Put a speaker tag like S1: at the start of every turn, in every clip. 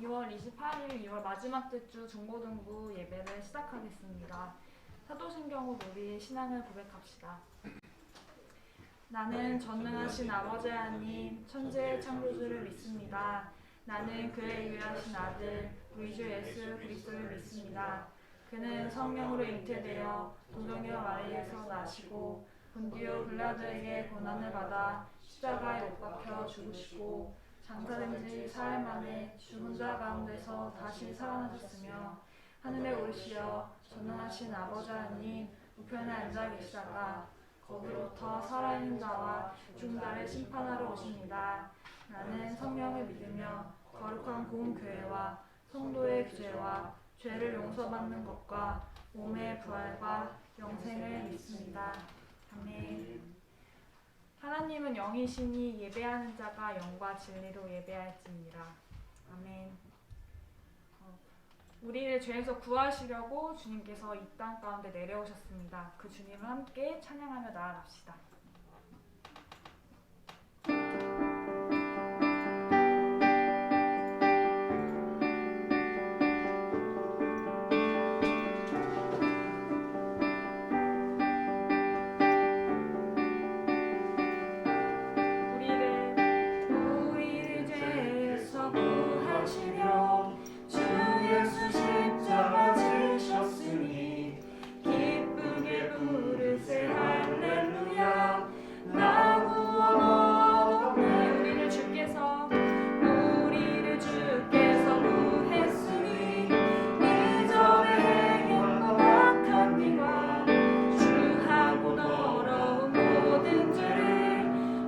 S1: 2월 28일 2월 마지막 주 중고등부 예배를 시작하겠습니다. 사도신경으로 우리의 신앙을 고백합시다. 나는 전능하신 아버지 하나님 천지의 창조주를 믿습니다. 나는 그의 유일하신 아들 우리 주 예수 그리스도를 믿습니다. 그는 성령으로 잉태되어 동정녀 마리아에서 나시고 본디오 빌라도에게 고난을 받아 십자가에 못 박혀 죽으시고 장사된 지 사흘 만에 죽은 자 가운데서 다시 살아나셨으며 하늘에 오르시어 전능하신 아버지 하나님 우편에 앉아 계시다가 거기로부터 살아있는 자와 죽은 자를 심판하러 오십니다. 나는 성령을 믿으며 거룩한 공교회와 성도의 규제와 죄를 용서받는 것과 몸의 부활과 영생을 믿습니다. 아멘. 하나님은 영이시니 예배하는 자가 영과 진리로 예배할지니라. 아멘. 우리를 죄에서 구하시려고 주님께서 이 땅 가운데 내려오셨습니다. 그 주님을 함께 찬양하며 나아갑시다. 우리를 죄에서 구하시려 주 예수 십자가 지셨으니 기쁘게 부르세 할렐루야. 나 구원 얻었네. 우리를 주께서 구했으니 이전에 행했던 악한 일과 주하고 더러운 모든 죄를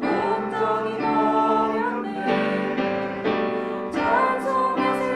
S1: 온전히 버렸네. 찬송하세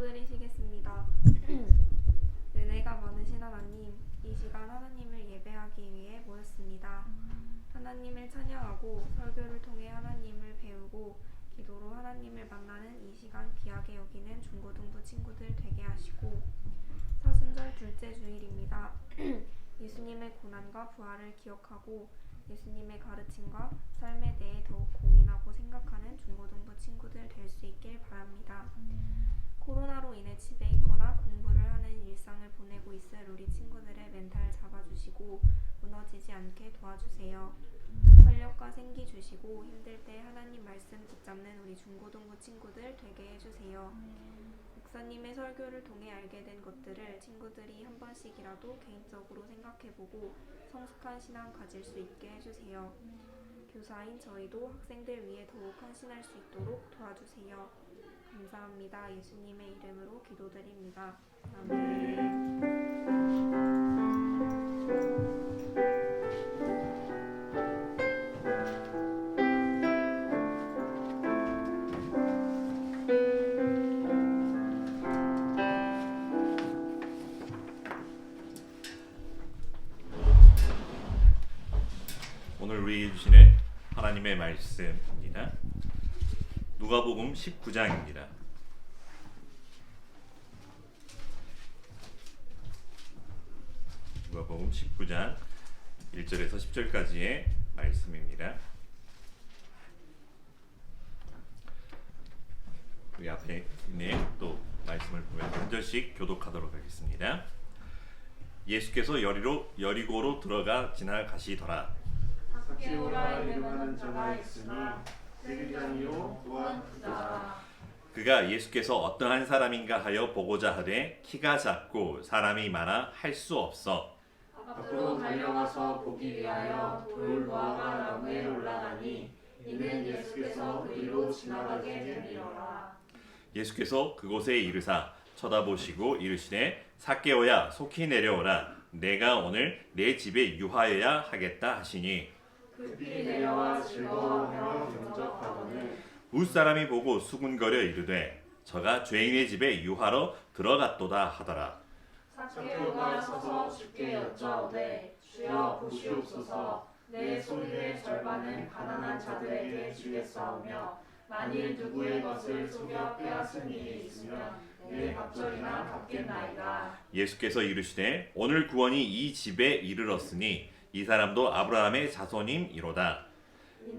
S2: 기도드리시겠습니다. 은혜가 많으신 하나님, 이 시간 하나님을 예배하기 위해 모였습니다. 하나님을 찬양하고 설교를 통해 하나님을 배우고 기도로 하나님을 만나는 이 시간 귀하게 여기는 중고등부 친구들 되게 하시고, 사순절 둘째 주일입니다. 예수님의 고난과 부활을 기억하고 예수님의 가르침과 삶에 대해 더욱 고민하고 생각하는 중고등부 친구들 될 수 있길 바랍니다. 코로나로 인해 집에 있거나 공부를 하는 일상을 보내고 있을 우리 친구들의 멘탈 잡아주시고 무너지지 않게 도와주세요. 활력과 생기 주시고 힘들 때 하나님 말씀 붙잡는 우리 중고등부 친구들 되게 해주세요. 목사님의 설교를 통해 알게 된 것들을 친구들이 한 번씩이라도 개인적으로 생각해보고 성숙한 신앙 가질 수 있게 해주세요. 교사인 저희도 학생들 위해 더욱 헌신할 수 있도록 도와주세요. 감사합니다. 예수님의 이름으로 기도드립니다. 아멘.
S3: 오늘 우리에게 주시는 하나님의 말씀입니다. 누가복음 19장입니다. 누가복음 19장 1절에서 10절까지의 말씀입니다. 우리 앞에 있는 또 말씀을 보면서 한 절씩 교독하도록 하겠습니다. 예수께서 여리고로 들어가 지나가시더라.
S4: 삭개오라 이름하는 자가 있으니 세리장이요 또한 부자라.
S3: 그가 예수께서 어떠한 사람인가 하여 보고자 하되 키가 작고 사람이 많아 할 수 없어
S4: 앞으로 달려가서 보기 위하여 돌 노아가 나무에 올라가니 이는 예수께서 그리로 지나가게 되리라.
S3: 예수께서 그곳에 이르사 쳐다보시고 이르시되 삭개오야 속히 내려오라 내가 오늘 내 집에 유하여야 하겠다 하시니
S4: 급히 내려와 즐거워하며 영접하거늘
S3: 웃사람이 보고 수군거려 이르되 저가 죄인의 집에 유하러 들어갔도다 하더라.
S4: 삭개오가 서서 주께 여짜오되 주여 보시옵소서 내 소유의 절반은 가난한 자들에게 주겠사오며 만일 누구의 것을 속여 빼앗은 일이 있으면 내 갑절이나 갚겠나이다.
S3: 예수께서 이르시되 오늘 구원이 이 집에 이르렀으니 이 사람도 아브라함의 자손임이로다.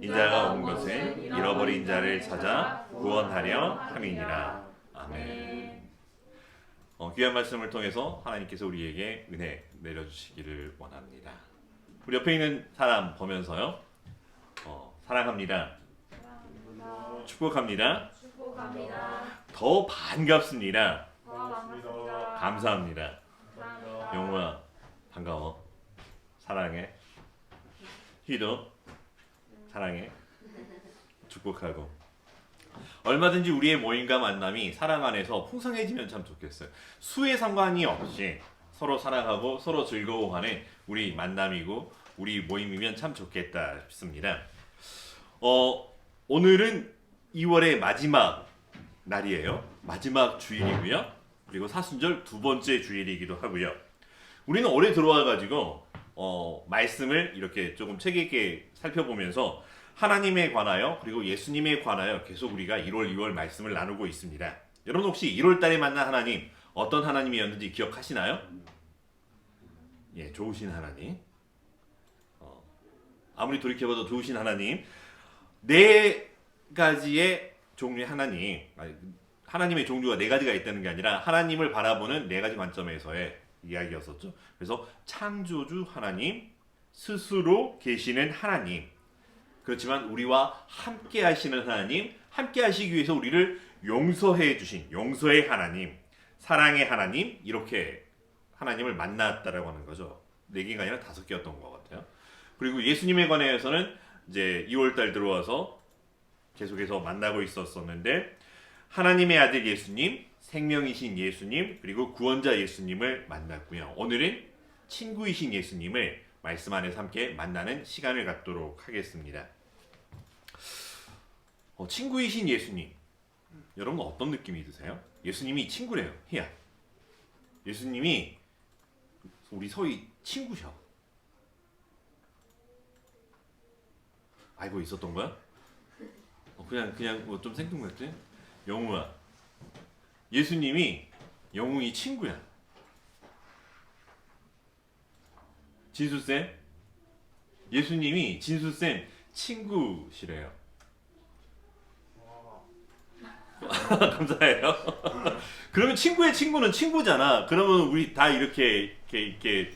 S3: 인자가 온 것은 잃어버린 자를 찾아 구원하려 함이니라. 아멘. 귀한 말씀을 통해서 하나님께서 우리에게 은혜 내려주시기를 원합니다. 우리 옆에 있는 사람 보면서요, 사랑합니다. 축복합니다. 더 반갑습니다. 감사합니다. 영우야 반가워. 사랑해. 희도 사랑해. 축복하고. 얼마든지 우리의 모임과 만남이 사랑 안에서 풍성해지면 참 좋겠어요. 수에 상관이 없이 서로 사랑하고 서로 즐거워하는 우리 만남이고 우리 모임이면 참 좋겠다 싶습니다. 오늘은 2월의 마지막 날이에요. 마지막 주일이고요. 그리고 사순절 두 번째 주일이기도 하고요. 우리는 올해 들어와가지고 말씀을 이렇게 조금 책 있게 살펴보면서 하나님에 관하여 그리고 예수님에 관하여 계속 우리가 1월, 2월 말씀을 나누고 있습니다. 여러분 혹시 1월 달에 만난 하나님 어떤 하나님이었는지 기억하시나요? 예, 좋으신 하나님. 아무리 돌이켜봐도 좋으신 하나님. 네 가지의 종류의 하나님. 하나님의 종류가 네 가지가 있다는 게 아니라 하나님을 바라보는 네 가지 관점에서의 이야기였었죠. 그래서 창조주 하나님, 스스로 계시는 하나님, 그렇지만 우리와 함께 하시는 하나님, 함께 하시기 위해서 우리를 용서해 주신 용서의 하나님, 사랑의 하나님, 이렇게 하나님을 만났다라고 하는 거죠. 4개가 아니라 5개였던 것 같아요. 그리고 예수님에 관해서는 이제 2월달 들어와서 계속해서 만나고 있었는데 하나님의 아들 예수님, 생명이신 예수님, 그리고 구원자 예수님을 만났고요. 오늘은 친구이신 예수님을 말씀 안에서 함께 만나는 시간을 갖도록 하겠습니다. 친구이신 예수님. 여러분 어떤 느낌이 드세요? 예수님이 친구래요. 희야. 예수님이 우리 서희 친구셔. 알고 있었던 거야? 그냥 뭐 좀 생뚱맞지? 영웅아. 예수님이 영웅이 친구야. 진수쌤. 예수님이 진수쌤 친구시래요. 감사해요. 그러면 친구의 친구는 친구잖아. 그러면 우리 다 이렇게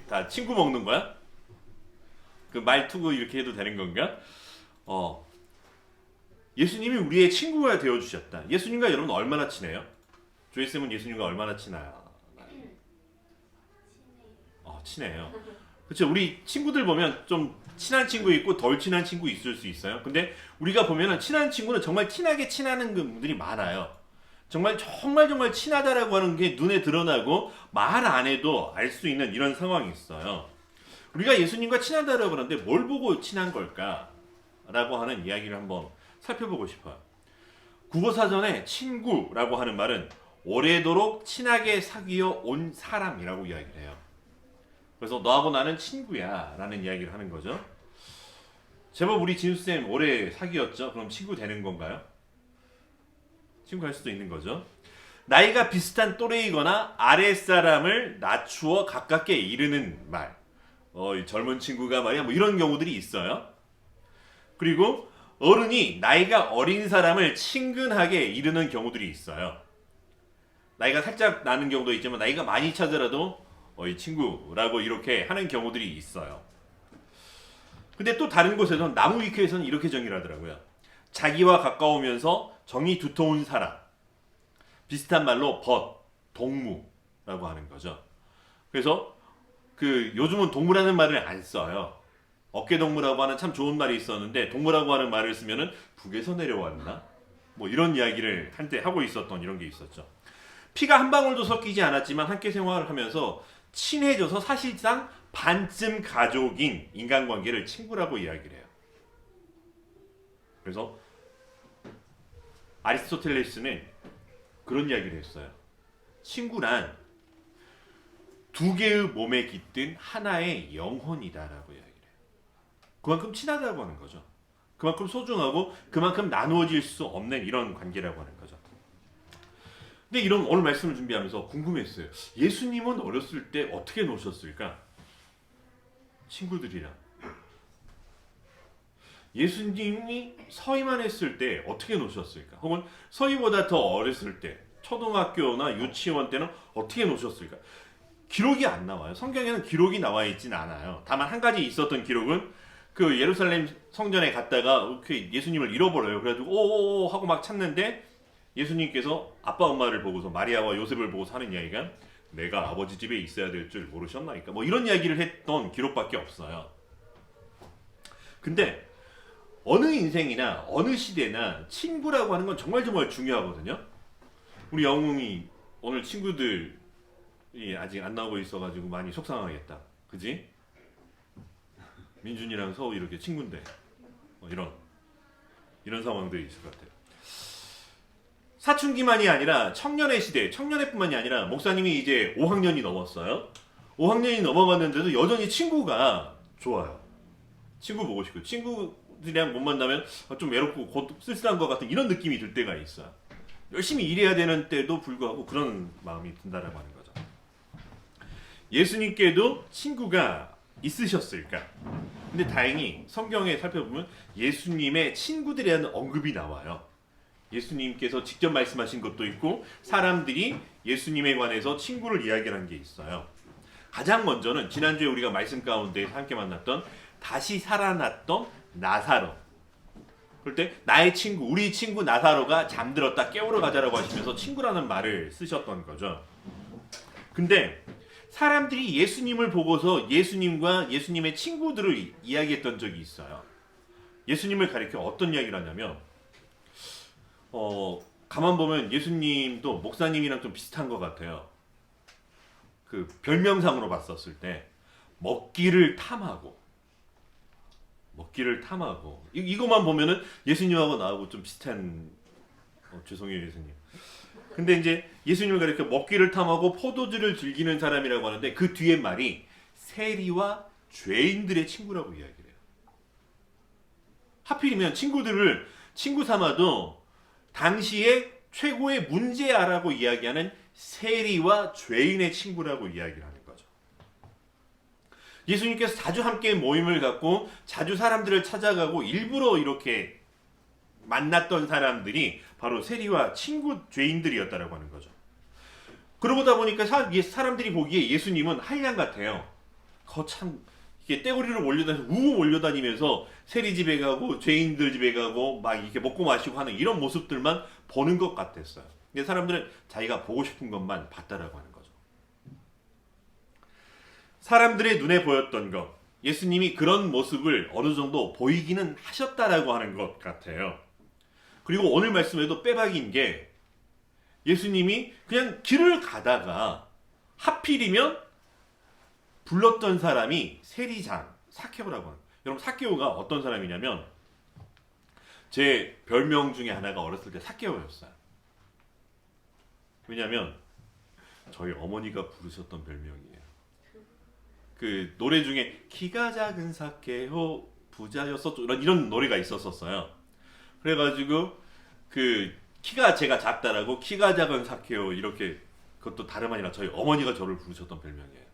S3: 다 친구 먹는 거야? 그 말투고 이렇게 해도 되는 건가? 예수님이 우리의 친구가 되어 주셨다. 예수님과 여러분 얼마나 친해요? 조이쌤은 예수님과 얼마나 친해요? 친해요. 그렇죠. 우리 친구들 보면 좀 친한 친구 있고 덜 친한 친구 있을 수 있어요. 근데 우리가 보면은 친한 친구는 정말 친하게 친하는 분들이 많아요. 정말 친하다라고 하는 게 눈에 드러나고 말 안 해도 알 수 있는 이런 상황이 있어요. 우리가 예수님과 친하다라고 하는데 뭘 보고 친한 걸까? 라고 하는 이야기를 한번 살펴보고 싶어요. 국어사전에 친구라고 하는 말은 오래도록 친하게 사귀어 온 사람이라고 이야기를 해요. 그래서 너하고 나는 친구야 라는 이야기를 하는 거죠. 제법 우리 진수쌤 오래 사귀었죠? 그럼 친구 되는 건가요? 친구 할 수도 있는 거죠. 나이가 비슷한 또래이거나 아랫사람을 낮추어 가깝게 이르는 말. 젊은 친구가 말이야 뭐 이런 경우들이 있어요. 그리고 어른이 나이가 어린 사람을 친근하게 이르는 경우들이 있어요. 나이가 살짝 나는 경우도 있지만 나이가 많이 차더라도 이 친구라고 이렇게 하는 경우들이 있어요. 근데 또 다른 곳에서는 나무위키에서는 이렇게 정의를 하더라고요. 자기와 가까우면서 정이 두터운 사람. 비슷한 말로 동무라고 하는 거죠. 그래서 요즘은 동무라는 말을 안 써요. 어깨동무라고 하는 참 좋은 말이 있었는데 동무라고 하는 말을 쓰면은 북에서 내려왔나? 뭐 이런 이야기를 한때 하고 있었던 이런 게 있었죠. 피가 한 방울도 섞이지 않았지만 함께 생활을 하면서 친해져서 사실상 반쯤 가족인 인간관계를 친구라고 이야기를 해요. 그래서 아리스토텔레스는 그런 이야기를 했어요. 친구란 두 개의 몸에 깃든 하나의 영혼이다라고 이야기를 해요. 그만큼 친하다고 하는 거죠. 그만큼 소중하고 그만큼 나누어질 수 없는 이런 관계라고 하는 거죠. 근데 이런 오늘 말씀을 준비하면서 궁금했어요. 예수님은 어렸을 때 어떻게 노셨을까? 친구들이랑. 예수님이 서희만 했을 때 어떻게 노셨을까? 혹은 서희보다 더 어렸을 때 초등학교나 유치원 때는 어떻게 노셨을까? 기록이 안 나와요. 성경에는 기록이 나와 있진 않아요. 다만 한 가지 있었던 기록은 예루살렘 성전에 갔다가 예수님을 잃어버려요. 그래가지고 오오오 하고 막 찾는데 예수님께서 아빠 엄마를 보고서 마리아와 요셉을 보고서 하는 이야기가 내가 아버지 집에 있어야 될 줄 모르셨나이까 뭐 이런 이야기를 했던 기록밖에 없어요. 근데 어느 인생이나 어느 시대나 친구라고 하는 건 정말 중요하거든요. 우리 영웅이 오늘 친구들이 아직 안 나오고 있어가지고 많이 속상하겠다. 그지? 민준이랑 서우 이렇게 친구인데 이런 상황들이 있을 것 같아요. 사춘기만이 아니라 청년의 시대, 청년회뿐만이 아니라 목사님이 이제 5학년이 넘었어요. 5학년이 넘어갔는데도 여전히 친구가 좋아요. 친구 보고 싶고 친구들이랑 못 만나면 좀 외롭고 곧 쓸쓸한 것 같은 이런 느낌이 들 때가 있어요. 열심히 일해야 되는 때도 불구하고 그런 마음이 든다라고 하는 거죠. 예수님께도 친구가 있으셨을까? 근데 다행히 성경에 살펴보면 예수님의 친구들에 대한 언급이 나와요. 예수님께서 직접 말씀하신 것도 있고 사람들이 예수님에 관해서 친구를 이야기하는 게 있어요. 가장 먼저는 지난주에 우리가 말씀 가운데 함께 만났던 다시 살아났던 나사로. 그럴 때 나의 친구, 우리 친구 나사로가 잠들었다 깨우러 가자라고 하시면서 친구라는 말을 쓰셨던 거죠. 근데 사람들이 예수님을 보고서 예수님과 예수님의 친구들을 이야기했던 적이 있어요. 예수님을 가리켜 어떤 이야기를 하냐면 가만 보면 예수님도 목사님이랑 좀 비슷한 것 같아요. 별명상으로 봤었을 때 먹기를 탐하고 이것만 보면은 예수님하고 나하고 좀 비슷한 죄송해요 예수님. 근데 이제 예수님을 가리켜 먹기를 탐하고 포도주를 즐기는 사람이라고 하는데 그 뒤에 말이 세리와 죄인들의 친구라고 이야기를 해요. 하필이면 친구들을 친구 삼아도 당시에 최고의 문제아라고 이야기하는 세리와 죄인의 친구라고 이야기를 하는 거죠. 예수님께서 자주 함께 모임을 갖고 자주 사람들을 찾아가고 일부러 이렇게 만났던 사람들이 바로 세리와 친구 죄인들이었다라고 하는 거죠. 그러다 보니까 사람들이 보기에 예수님은 한량 같아요. 거참 이게 떼거리를 몰려다니면서 세리 집에 가고 죄인들 집에 가고 막 이렇게 먹고 마시고 하는 이런 모습들만 보는 것 같았어요. 근데 사람들은 자기가 보고 싶은 것만 봤다라고 하는 거죠. 사람들의 눈에 보였던 것, 예수님이 그런 모습을 어느 정도 보이기는 하셨다라고 하는 것 같아요. 그리고 오늘 말씀에도 빼박인 게 예수님이 그냥 길을 가다가 하필이면 불렀던 사람이 세리장 삭개오라고 합니다. 여러분 삭개오가 어떤 사람이냐면 제 별명 중에 하나가 어렸을 때 삭개오였어요. 왜냐하면 저희 어머니가 부르셨던 별명이에요. 그 노래 중에 키가 작은 삭개오 부자였었죠 이런 노래가 있었어요. 그래가지고 그 키가 제가 작다라고 키가 작은 삭개오 이렇게 그것도 다름 아니라 저희 어머니가 저를 부르셨던 별명이에요.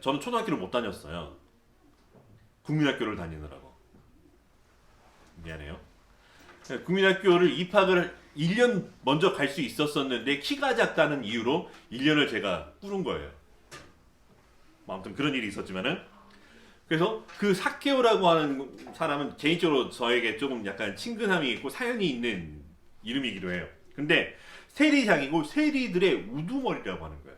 S3: 저는 초등학교를 못 다녔어요. 국민학교를 다니느라고. 미안해요. 국민학교를 입학을 1년 먼저 갈 수 있었었는데 키가 작다는 이유로 1년을 제가 꾸른 거예요. 아무튼 그런 일이 있었지만은 그래서 그 삭개오라고 하는 사람은 개인적으로 저에게 조금 약간 친근함이 있고 사연이 있는 이름이기도 해요. 근데 세리장이고 세리들의 우두머리라고 하는 거예요.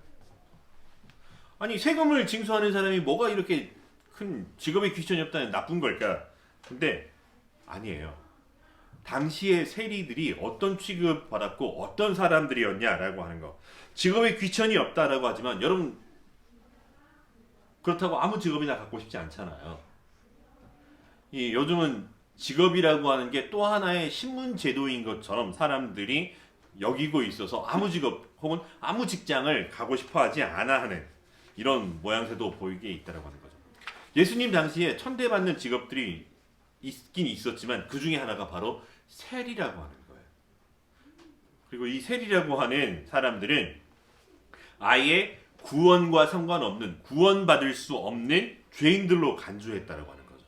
S3: 아니 세금을 징수하는 사람이 뭐가 이렇게 큰 직업에 귀천이 없다는 나쁜 걸까? 근데 아니에요. 당시의 세리들이 어떤 취급 받았고 어떤 사람들이었냐라고 하는 거. 직업에 귀천이 없다라고 하지만 여러분 그렇다고 아무 직업이나 갖고 싶지 않잖아요. 요즘은 직업이라고 하는 게 또 하나의 신문 제도인 것처럼 사람들이 여기고 있어서 아무 직업 혹은 아무 직장을 가고 싶어 하지 않아 하는 이런 모양새도 보이게 있다라고 하는 거죠. 예수님 당시에 천대받는 직업들이 있긴 있었지만 그 중에 하나가 바로 세리라고 하는 거예요. 그리고 이 세리라고 하는 사람들은 아예 구원과 상관없는 구원받을 수 없는 죄인들로 간주했다라고 하는 거죠.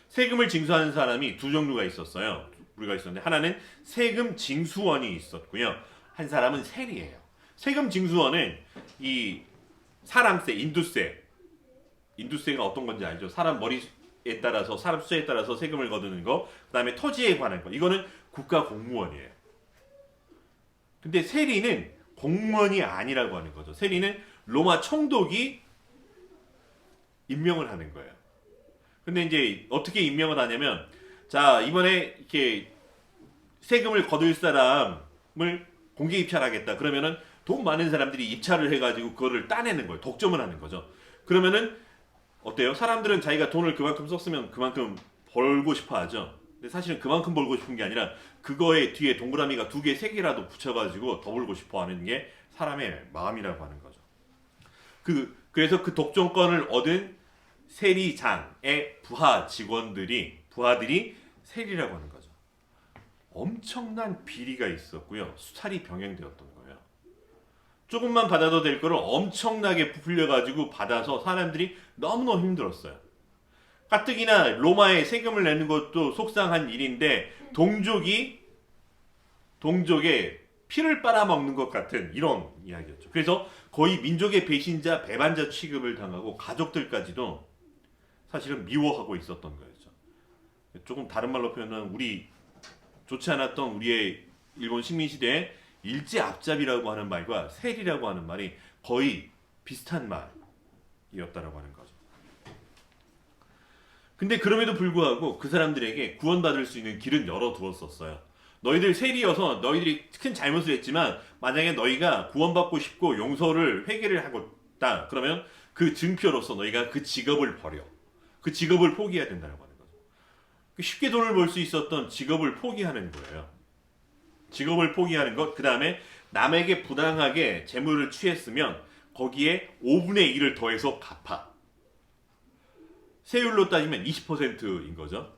S3: 세금을 징수하는 사람이 두 종류가 있었어요. 우리가 있었는데 하나는 세금 징수원이 있었고요. 한 사람은 세리예요. 세금 징수원은 이 사람세, 인두세가 어떤 건지 알죠? 사람 머리에 따라서 사람 숫자에 따라서 세금을 거두는 거, 그다음에 토지에 관한 거. 이거는 국가 공무원이에요. 근데 세리는 공무원이 아니라고 하는 거죠. 세리는 로마 총독이 임명을 하는 거예요. 근데 이제 어떻게 임명을 하냐면 자, 이번에 이렇게 세금을 거둘 사람을 공개 입찰하겠다. 그러면은 돈 많은 사람들이 입찰을 해가지고 그거를 따내는 거예요. 독점을 하는 거죠. 그러면은 어때요? 사람들은 자기가 돈을 그만큼 썼으면 그만큼 벌고 싶어 하죠. 근데 사실은 그만큼 벌고 싶은 게 아니라 그거에 뒤에 동그라미가 2개, 3개라도 붙여가지고 더 벌고 싶어 하는 게 사람의 마음이라고 하는 거죠. 그래서 그 독점권을 얻은 세리장의 부하들이 세리라고 하는 거죠. 엄청난 비리가 있었고요. 수탈이 병행되었던 거예요. 조금만 받아도 될 거를 엄청나게 부풀려가지고 받아서 사람들이 너무너무 힘들었어요. 가뜩이나 로마에 세금을 내는 것도 속상한 일인데 동족의 피를 빨아먹는 것 같은 이런 이야기였죠. 그래서 거의 민족의 배신자, 배반자 취급을 당하고 가족들까지도 사실은 미워하고 있었던 거였죠. 조금 다른 말로 표현하면 좋지 않았던 우리의 일본 식민시대의 일제 앞잡이라고 하는 말과 세리라고 하는 말이 거의 비슷한 말이었다라고 하는 거죠. 근데 그럼에도 불구하고 그 사람들에게 구원받을 수 있는 길은 열어두었었어요. 너희들 세리여서 너희들이 큰 잘못을 했지만 만약에 너희가 구원받고 싶고 용서를 회개를 하고 있다. 그러면 그 증표로서 너희가 그 직업을 버려. 그 직업을 포기해야 된다고 하는 거죠. 쉽게 돈을 벌 수 있었던 직업을 포기하는 거예요. 직업을 포기하는 것, 그 다음에 남에게 부당하게 재물을 취했으면 거기에 5분의 1을 더해서 갚아. 세율로 따지면 20%인 거죠.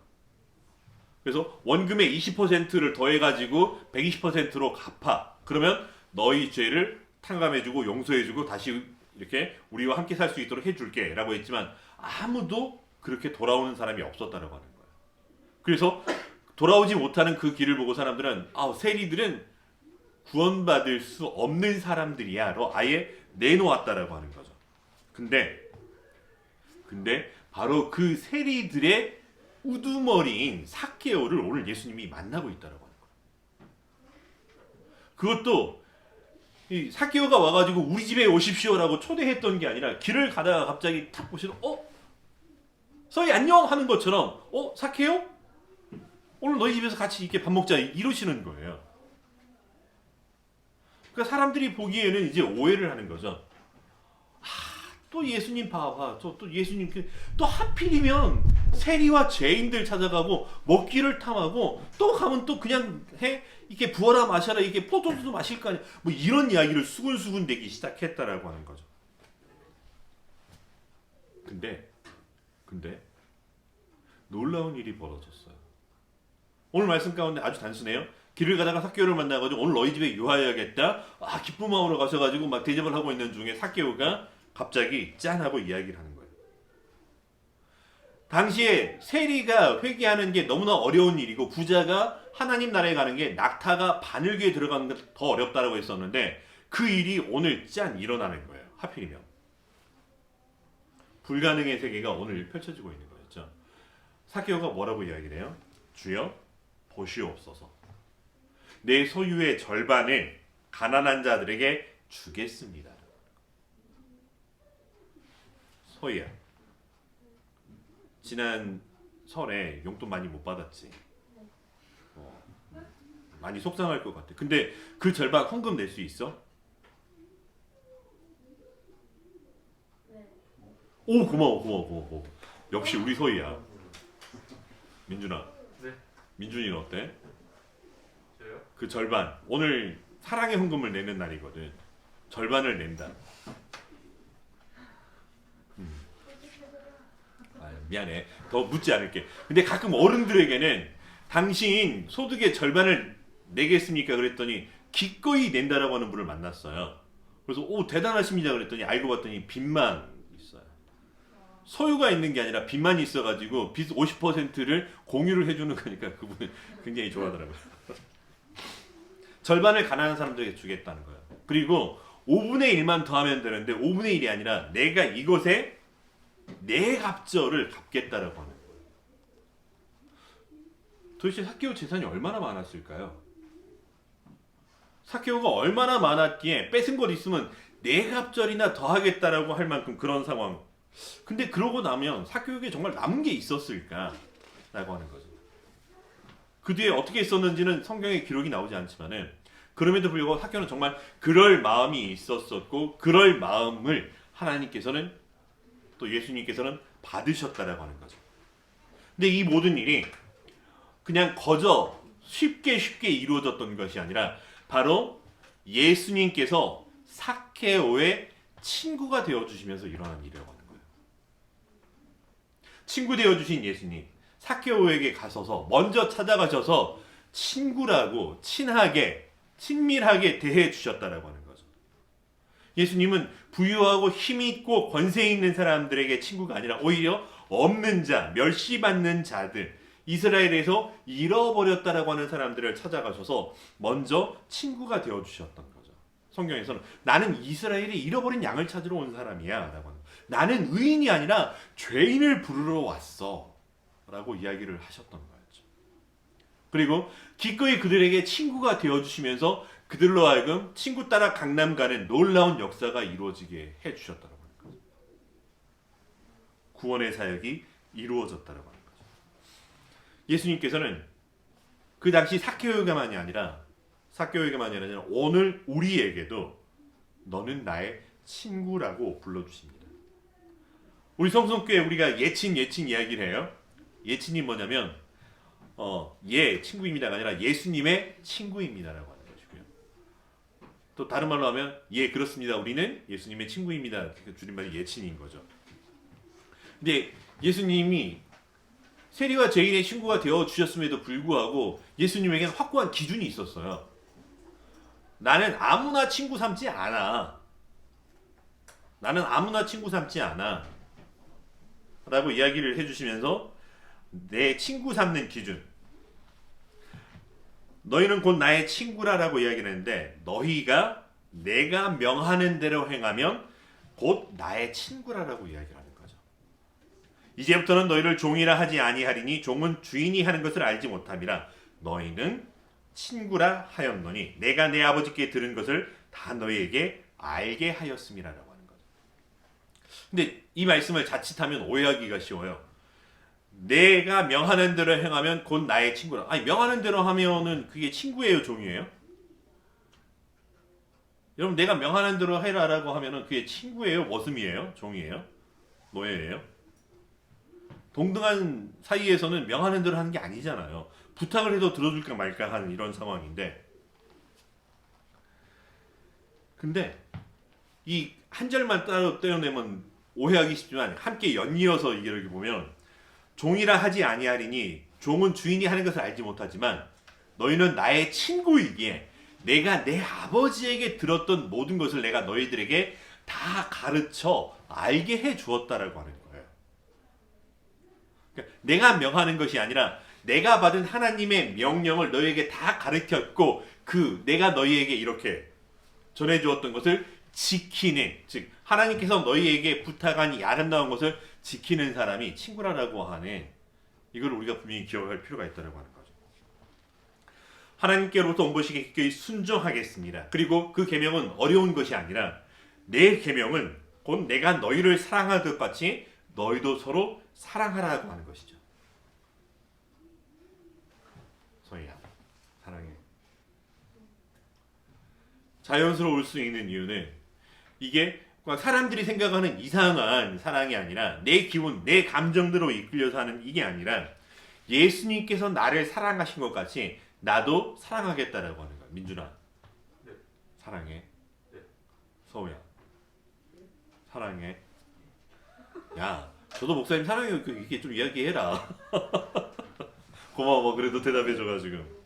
S3: 그래서 원금의 20%를 더해가지고 120%로 갚아. 그러면 너희 죄를 탕감해주고 용서해주고 다시 이렇게 우리와 함께 살 수 있도록 해줄게 라고 했지만 아무도 그렇게 돌아오는 사람이 없었다라고 하는 거예요. 그래서 돌아오지 못하는 그 길을 보고 사람들은 세리들은 구원받을 수 없는 사람들이야로 아예 내놓았다라고 하는 거죠. 근데 바로 그 세리들의 우두머리인 삭개오를 오늘 예수님이 만나고 있다라고 하는 거예요. 그것도 이 삭개오가 와가지고 우리 집에 오십시오라고 초대했던 게 아니라 길을 가다가 갑자기 탁 보시는 서희 안녕 하는 것처럼 삭개오? 오늘 너희 집에서 같이 이렇게 밥 먹자 이러시는 거예요. 그러니까 사람들이 보기에는 이제 오해를 하는 거죠. 또 예수님 봐봐. 또 예수님 또 하필이면 세리와 죄인들 찾아가고 먹기를 탐하고 또 가면 또 그냥 이렇게 부어라 마셔라 이게 포도주도 마실 거 아니야. 뭐 이런 이야기를 수근수근 대기 시작했다라고 하는 거죠. 근데 놀라운 일이 벌어졌어요. 오늘 말씀 가운데 아주 단순해요. 길을 가다가 삭개오를 만나가지고 오늘 너희 집에 유하여야겠다. 기쁜 마음으로 가셔가지고 막 대접을 하고 있는 중에 삭개오가 갑자기 짠 하고 이야기를 하는 거예요. 당시에 세리가 회개하는 게 너무나 어려운 일이고 부자가 하나님 나라에 가는 게 낙타가 바늘귀에 들어가는 게 더 어렵다고 했었는데 그 일이 오늘 짠 일어나는 거예요. 하필이면. 불가능의 세계가 오늘 펼쳐지고 있는 거였죠. 삭개오가 뭐라고 이야기를 해요? 주여 보시옵소서. 내 소유의 절반을 가난한 자들에게 주겠습니다. 서희야, 지난 설에 용돈 많이 못 받았지? 많이 속상할 것 같아. 근데 그 절반 헌금 낼 수 있어?
S4: 네.
S3: 오, 고마워. 역시 우리 서희야. 민준아.
S5: 네.
S3: 민준이는 어때?
S5: 저요?
S3: 그 절반, 오늘 사랑의 헌금을 내는 날이거든. 절반을 낸다. 미안해. 더 묻지 않을게. 근데 가끔 어른들에게는 당신 소득의 절반을 내겠습니까? 그랬더니 기꺼이 낸다라고 하는 분을 만났어요. 그래서 대단하십니다 그랬더니 알고 봤더니 빚만 있어요. 소유가 있는 게 아니라 빚만 있어가지고 빚 50%를 공유를 해주는 거니까 그분은 굉장히 좋아하더라고요. 절반을 가난한 사람들에게 주겠다는 거예요. 그리고 5분의 1만 더하면 되는데 5분의 1이 아니라 내가 이것에 내 갑절을 갚겠다라고 하는 거예요. 도대체 삭개오 재산이 얼마나 많았을까요? 삭개오가 얼마나 많았기에 뺏은 것 있으면 내 갑절이나 더하겠다라고 할 만큼 그런 상황. 근데 그러고 나면 삭개오에게 정말 남은 게 있었을까라고 하는 거죠. 그 뒤에 어떻게 있었는지는 성경에 기록이 나오지 않지만은 그럼에도 불구하고 삭개오는 정말 그럴 마음이 있었었고 그럴 마음을 하나님께서는 또 예수님께서는 받으셨다라고 하는 거죠. 근데 이 모든 일이 그냥 거저 쉽게 이루어졌던 것이 아니라 바로 예수님께서 삭개오의 친구가 되어주시면서 일어난 일이라고 하는 거예요. 친구 되어주신 예수님, 삭개오에게 가서서 먼저 찾아가셔서 친구라고 친하게 친밀하게 대해 주셨다라고 하는 거죠. 예수님은 부유하고 힘이 있고 권세 있는 사람들에게 친구가 아니라 오히려 없는 자, 멸시받는 자들, 이스라엘에서 잃어버렸다라고 하는 사람들을 찾아가셔서 먼저 친구가 되어 주셨던 거죠. 성경에서는 나는 이스라엘이 잃어버린 양을 찾으러 온 사람이야 라고 하는, 나는 의인이 아니라 죄인을 부르러 왔어 라고 이야기를 하셨던 거였죠. 그리고 기꺼이 그들에게 친구가 되어주시면서 그들로 하여금 친구 따라 강남 가는 놀라운 역사가 이루어지게 해주셨다고 하는 거죠. 구원의 사역이 이루어졌다고 하는 거죠. 예수님께서는 그 당시 삭개오에게만이 아니라 오늘 우리에게도 너는 나의 친구라고 불러주십니다. 우리 성성교회 우리가 예친 이야기를 해요. 예친이 뭐냐면 예 친구입니다가 아니라 예수님의 친구입니다라고 하는 것이고요. 또 다른 말로 하면 예 그렇습니다. 우리는 예수님의 친구입니다. 그 줄임말이 예친인 거죠. 근데 예수님이 세리와 죄인의 친구가 되어 주셨음에도 불구하고 예수님에게는 확고한 기준이 있었어요. 나는 아무나 친구 삼지 않아. 나는 아무나 친구 삼지 않아. 라고 이야기를 해주시면서 내 친구 삼는 기준. 너희는 곧 나의 친구라라고 이야기를 했는데 너희가 내가 명하는 대로 행하면 곧 나의 친구라라고 이야기를 하는 거죠. 이제부터는 너희를 종이라 하지 아니하리니 종은 주인이 하는 것을 알지 못함이라 너희는 친구라 하였노니 내가 내 아버지께 들은 것을 다 너희에게 알게 하였음이라라고 하는 거죠. 근데 이 말씀을 자칫하면 오해하기가 쉬워요. 내가 명하는 대로 행하면 곧 나의 친구라. 아니 명하는 대로 하면은 그게 친구예요, 종이에요? 여러분 내가 명하는 대로 해라라고 하면은 그게 친구예요, 머슴이에요, 종이에요, 노예예요? 동등한 사이에서는 명하는 대로 하는 게 아니잖아요. 부탁을 해도 들어줄까 말까 하는 이런 상황인데, 근데 이 한 절만 따로 떼어내면 오해하기 쉽지만 함께 연이어서 이렇게 보면 종이라 하지 아니하리니 종은 주인이 하는 것을 알지 못하지만 너희는 나의 친구이기에 내가 내 아버지에게 들었던 모든 것을 내가 너희들에게 다 가르쳐 알게 해 주었다라고 하는 거예요. 그러니까 내가 명하는 것이 아니라 내가 받은 하나님의 명령을 너희에게 다 가르쳤고 내가 너희에게 이렇게 전해 주었던 것을 지키는, 즉 하나님께서 너희에게 부탁한 이 아름다운 것을 지키는 사람이 친구라고 하는, 이걸 우리가 분명히 기억할 필요가 있다고 하는 거죠. 하나님께로부터 온 것이 기꺼이 순종하겠습니다. 그리고 그 계명은 어려운 것이 아니라 내 계명은 곧 내가 너희를 사랑하듯 같이 너희도 서로 사랑하라고 하는 것이죠. 서희야, 사랑해. 자연스러울 수 있는 이유는 이게 사람들이 생각하는 이상한 사랑이 아니라 내 기분, 내 감정대로 이끌려서 하는 이게 아니라 예수님께서 나를 사랑하신 것 같이 나도 사랑하겠다라고 하는 거야. 민준아,
S5: 네.
S3: 사랑해.
S5: 네.
S3: 서우야, 사랑해. 야, 저도 목사님 사랑해요. 이렇게 좀 이야기해라. 고마워. 그래도 대답해줘가지고.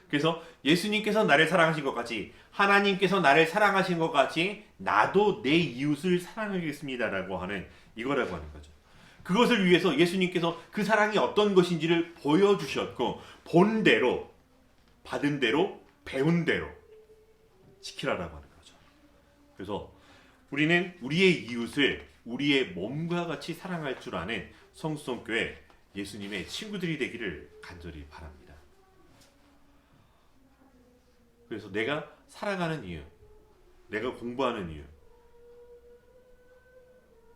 S3: 그래서 예수님께서 나를 사랑하신 것 같이, 하나님께서 나를 사랑하신 것 같이 나도 내 이웃을 사랑하겠습니다라고 하는 이거라고 하는 거죠. 그것을 위해서 예수님께서 그 사랑이 어떤 것인지를 보여주셨고 본 대로, 받은 대로, 배운 대로 지키라라고 하는 거죠. 그래서 우리는 우리의 이웃을 우리의 몸과 같이 사랑할 줄 아는 성수성교회 예수님의 친구들이 되기를 간절히 바랍니다. 그래서 내가 살아가는 이유, 내가 공부하는 이유,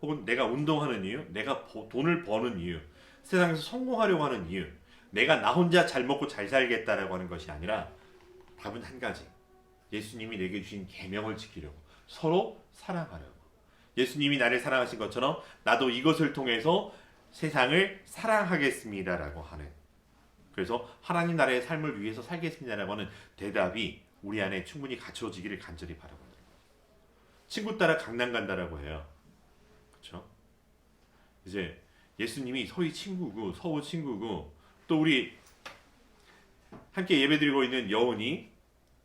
S3: 혹은 내가 운동하는 이유, 내가 돈을 버는 이유, 세상에서 성공하려고 하는 이유, 내가 나 혼자 잘 먹고 잘 살겠다라고 하는 것이 아니라 답은 한 가지. 예수님이 내게 주신 계명을 지키려고, 서로 사랑하려고. 예수님이 나를 사랑하신 것처럼 나도 이것을 통해서 세상을 사랑하겠습니다라고 하는, 그래서 하나님 나라의 삶을 위해서 살겠습니다라고 하는 대답이 우리 안에 충분히 갖춰지기를 간절히 바라봅니다. 친구 따라 강남 간다라고 해요. 그렇죠? 이제 예수님이 서희 친구고 서우 친구고 또 우리 함께 예배드리고 있는 여운이,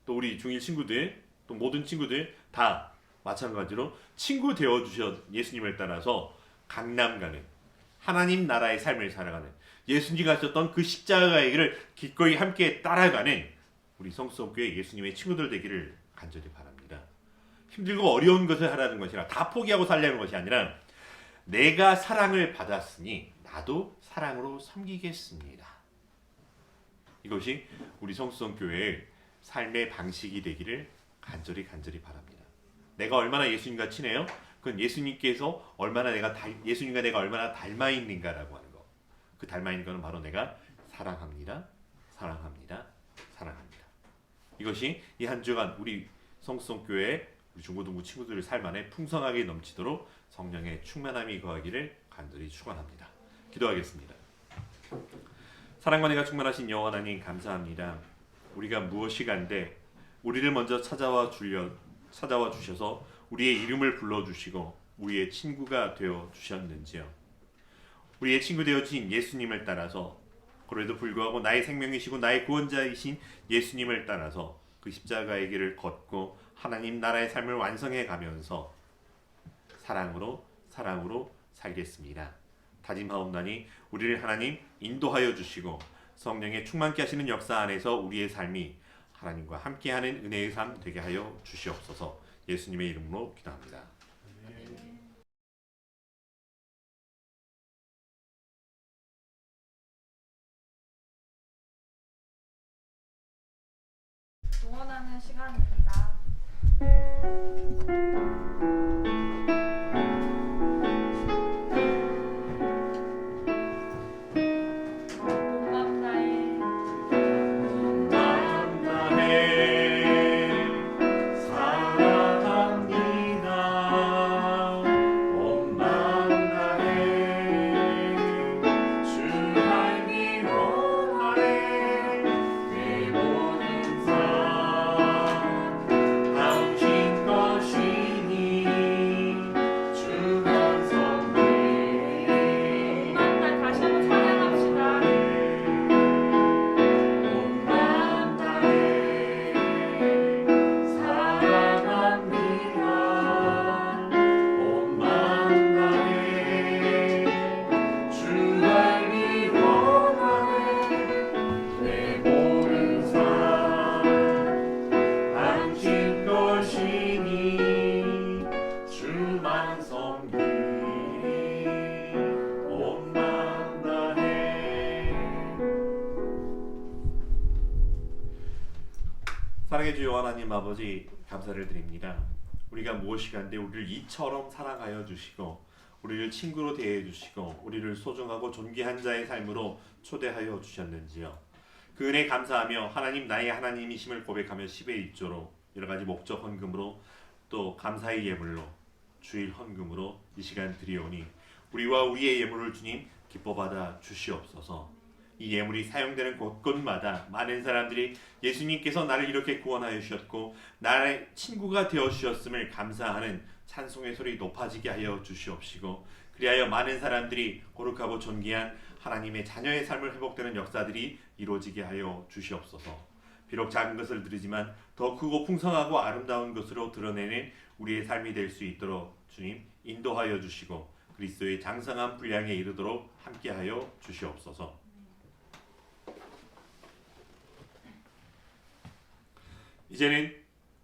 S3: 또 우리 중1 친구들, 또 모든 친구들 다 마찬가지로 친구 되어주셔 예수님을 따라서 강남 가는, 하나님 나라의 삶을 살아가는, 예수님이 가셨던 그 십자가의 길을 기꺼이 함께 따라가는 우리 성수성교회 예수님의 친구들 되기를 간절히 바랍니다. 힘들고 어려운 것을 하라는 것이 아니라 다 포기하고 살려는 것이 아니라 내가 사랑을 받았으니 나도 사랑으로 섬기겠습니다. 이것이 우리 성수성교회의 삶의 방식이 되기를 간절히 바랍니다. 내가 얼마나 예수님과 친해요? 그건 예수님께서 예수님과 내가 얼마나 닮아 있는가라고 하는 거. 그 닮아 있는 것은 바로 내가 사랑합니다. 이것이 이 한 주간 우리 성수성교회 우리 중고등부 친구들의 삶 안에 풍성하게 넘치도록 성령의 충만함이 거하기를 간절히 축원합니다. 기도하겠습니다. 사랑과 은혜가 충만하신 여호와 하나님 감사합니다. 우리가 무엇이 간데 우리를 먼저 찾아와 주셔서 우리의 이름을 불러주시고 우리의 친구가 되어 주셨는지요. 우리의 친구 되어 주신 예수님을 따라서, 그래도 불구하고 나의 생명이시고 나의 구원자이신 예수님을 따라서 그 십자가의 길을 걷고 하나님 나라의 삶을 완성해 가면서 사랑으로 살겠습니다. 다짐하옵나니 우리를 하나님 인도하여 주시고 성령의 충만케 하시는 역사 안에서 우리의 삶이 하나님과 함께하는 은혜의 삶 되게 하여 주시옵소서. 예수님의 이름으로 기도합니다.
S1: 응원하는 시간입니다.
S3: 사랑의 주 여호와 하나님 아버지 감사를 드립니다. 우리가 무엇이 간데 우리를 이처럼 사랑하여 주시고 우리를 친구로 대해 주시고 우리를 소중하고 존귀한 자의 삶으로 초대하여 주셨는지요. 그 은혜 감사하며 하나님 나의 하나님이심을 고백하며 10의 1조로 여러가지 목적 헌금으로 또 감사의 예물로 주일 헌금으로 이 시간 드리오니 우리와 우리의 예물을 주님 기뻐 받아 주시옵소서. 이 예물이 사용되는 곳곳마다 많은 사람들이 예수님께서 나를 이렇게 구원하여 주셨고 나의 친구가 되어 주셨음을 감사하는 찬송의 소리 높아지게 하여 주시옵시고, 그리하여 많은 사람들이 거룩하고 존귀한 하나님의 자녀의 삶을 회복되는 역사들이 이루어지게 하여 주시옵소서. 비록 작은 것을 드리지만 더 크고 풍성하고 아름다운 것으로 드러내는 우리의 삶이 될 수 있도록 주님 인도하여 주시고 그리스도의 장성한 분량에 이르도록 함께하여 주시옵소서. 이제는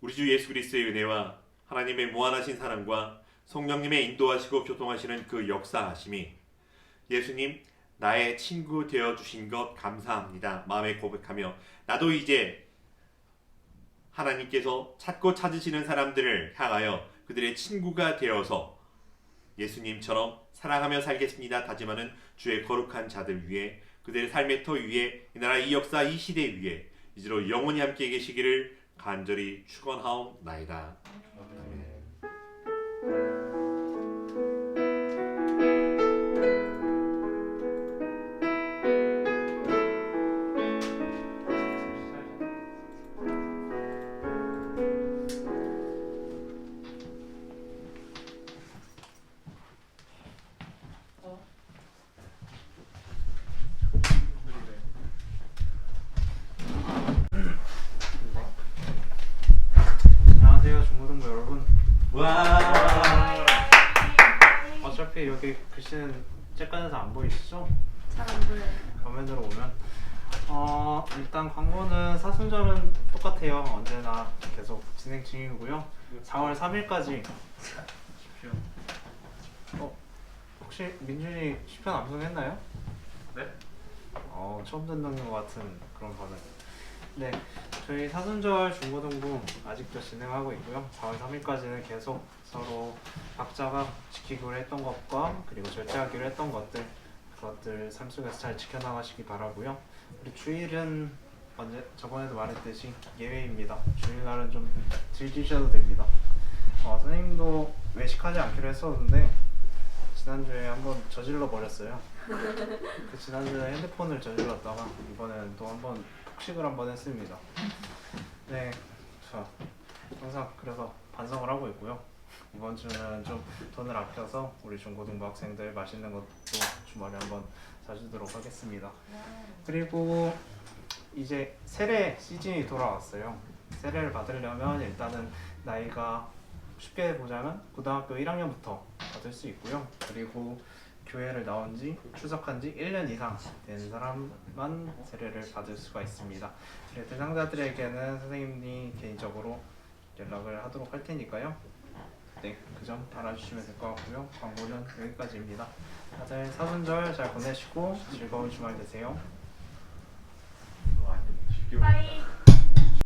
S3: 우리 주 예수 그리스도의 은혜와 하나님의 무한하신 사랑과 성령님의 인도하시고 교통하시는 그 역사하심이 예수님 나의 친구 되어 주신 것 감사합니다 마음에 고백하며 나도 이제 하나님께서 찾고 찾으시는 사람들을 향하여 그들의 친구가 되어서 예수님처럼 사랑하며 살겠습니다 다짐하는 주의 거룩한 자들 위에, 그들의 삶의 터 위에, 이 나라 이 역사 이 시대 위에 이제로 영원히 함께 계시기를 간절히 축원하옵나이다. 아멘.
S5: 중고등부 여러분,
S3: 와.
S5: 어차피 여기 글씨는 쬐깐해서 안 보이시죠?
S2: 잘 안 보여요.
S5: 화면으로 오면 일단 광고는 사순절은 똑같아요. 언제나 계속 진행 중이고요. 4월 3일까지 혹시 민준이 시편 암송했나요?
S6: 네?
S5: 처음 듣는 것 같은 그런 반응. 네, 저희 사순절 중고등부 아직도 진행하고 있고요. 4월 3일까지는 계속 서로 각자가 지키기로 했던 것과 그리고 절제하기로 했던 그것들 삶 속에서 잘 지켜나가시기 바라고요. 우리 주일은 저번에도 말했듯이 예외입니다. 주일날은 좀 즐기셔도 됩니다. 선생님도 외식하지 않기로 했었는데 지난주에 한번 저질러 버렸어요. 그 지난주에 핸드폰을 저질렀다가 이번에는 또 한번 폭식을 한번 했습니다. 네, 자 항상 그래서 반성을 하고 있고요. 이번 주는 좀 돈을 아껴서 우리 중고등부 학생들 맛있는 것도 주말에 한번 사주도록 하겠습니다. 그리고 이제 세례 시즌이 돌아왔어요. 세례를 받으려면 일단은 나이가 쉽게 보자면 고등학교 1학년부터 받을 수 있고요. 그리고 교회를 나온 지 출석한 지 1년 이상 된 사람만 세례를 받을 수가 있습니다. 대상자들에게는 선생님이 개인적으로 연락을 하도록 할 테니까요. 네, 그 점 알아주시면 될 것 같고요. 광고는 여기까지입니다. 다들 사순절 잘 보내시고 즐거운 주말 되세요.
S1: 빠이.